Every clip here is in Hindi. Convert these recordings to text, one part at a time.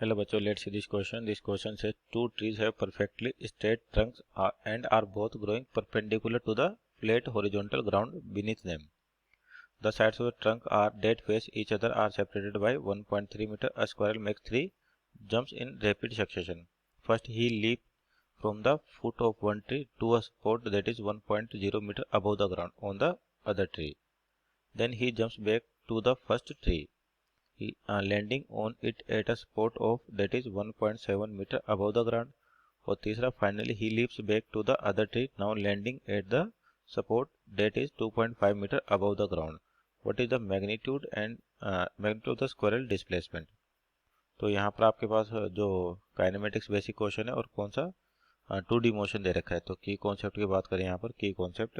Hello बच्चों, let's see this question. This question says two trees have perfectly straight trunks and are both growing perpendicular to the flat horizontal ground beneath them. The sides of the trunk are dead face each other are separated by 1.3 meter. A squirrel makes three jumps in rapid succession. First, he leaps from the foot of one tree to a spot that is 1.0 meter above the ground on the other tree. Then he jumps back to the first tree, landing on it at a spot of that is 1.7 meter above the ground. और तीसरा, finally he leaps back to the other tree, now landing at the spot that is 2.5 meter above the ground. What is the magnitude of the squirrel displacement? तो यहाँ पर आपके पास जो काइनेमेटिक्स बेसिक क्वेश्चन है और कौन सा 2D मोशन दे रखा है. तो की कॉन्सेप्ट की बात करें यहाँ पर, की कॉन्सेप्ट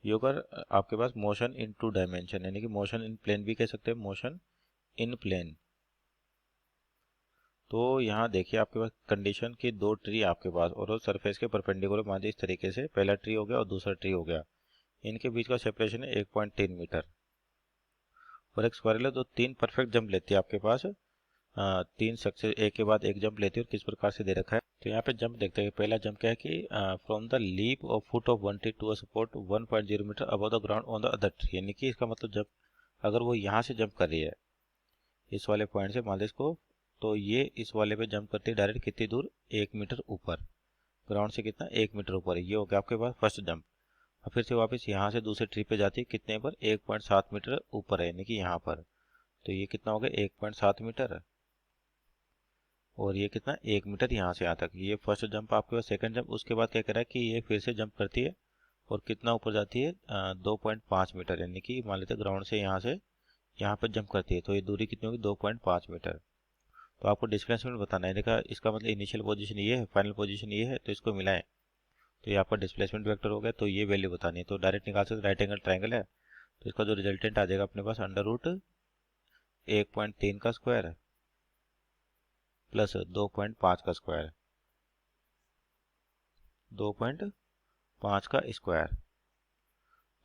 ये अगर आपके पास मोशन इन 2 डायमेंशन यानी कि मोशन इन प्लेन भी कह सकते हैं, मोशन इन प्लेन. तो यहाँ देखिए आपके पास कंडीशन की 2 ट्री आपके पास और सरफेस के परपेंडिकुलर मान लीजिए इस तरीके से पहला ट्री हो गया और दूसरा ट्री हो गया. इनके बीच का सेपरेशन है 1.3 मीटर. और एक स्क्वायरल है तो 3 परफेक्ट जंप लेती है आपके पास, 3 सक्सेस एक के बाद एक जंप लेती है और किस प्रकार से दे रखा है. तो यहाँ पे जंप देखते हैं. पहला जंप क्या है कि from the leap off foot of one tree to a spot 1.0 metre above the ground on the other tree. यानी कि इसका मतलब जब अगर वो यहाँ से जंप कर रही है इस वाले पॉइंट से मान लीजिए इसको, तो ये इस वाले पे जंप करती है डायरेक्ट कितनी दूर, 1 मीटर ऊपर ग्राउंड से. कितना, 1 मीटर ऊपर. ये हो गया आपके पास फर्स्ट जंप. और फिर से वापस यहाँ से दूसरे ट्री पे जाती है कितने पर, 1.7 मीटर ऊपर है यानी कि यहाँ पर. तो ये कितना हो गया, 1.7 मीटर. और ये कितना, 1 मीटर यहाँ से यहाँ तक. ये फर्स्ट जंप आपके पास. सेकंड जंप उसके बाद क्या कह रहा है कि ये फिर से जंप करती है और कितना ऊपर जाती है, 2.5 मीटर. यानी कि मान लेते ग्राउंड से यहाँ पर जंप करती है. तो ये दूरी कितनी होगी, 2.5 मीटर. तो आपको डिस्प्लेसमेंट बताना है. देखा इसका मतलब इनिशियल पोजीशन ये है, फाइनल पोजीशन ये है, तो इसको मिलाएं तो ये आपका डिस्प्लेसमेंट वेक्टर हो गया. तो ये वैल्यू बतानी है. तो डायरेक्ट निकाल सकते, राइट एंगल ट्रायंगल है तो इसका जो रिजल्टेंट आ जाएगा अपने पास अंडर रूट 1.3 का स्क्वायर प्लस 2.5 का स्क्वायर, 2.5 का स्क्वायर.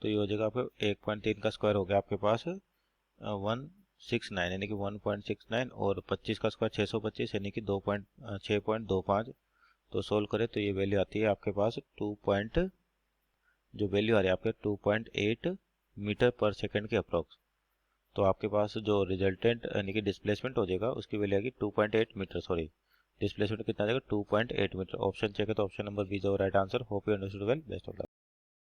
तो ये हो जाएगा आपको 1.3 का स्क्वायर हो गया आपके पास 169 यानी कि 1.69 और 25 का स्क्वायर 625 यानी कि 6.25. तो सोल्व करें तो ये वैल्यू आती है आपके पास जो वैल्यू आ रही है आपके 2.8 मीटर पर सेकंड के अप्रोक्स. तो आपके पास जो रिजल्टेंट यानी कि डिस्प्लेसमेंट हो जाएगा उसकी वैल्यू आएगी 2.8 मीटर. सॉरी, डिस्प्लेसमेंट कितना आ जाएगा, 2.8 मीटर. ऑप्शन चेक है तो option number B is right answer. Hope you understood well. Best of luck.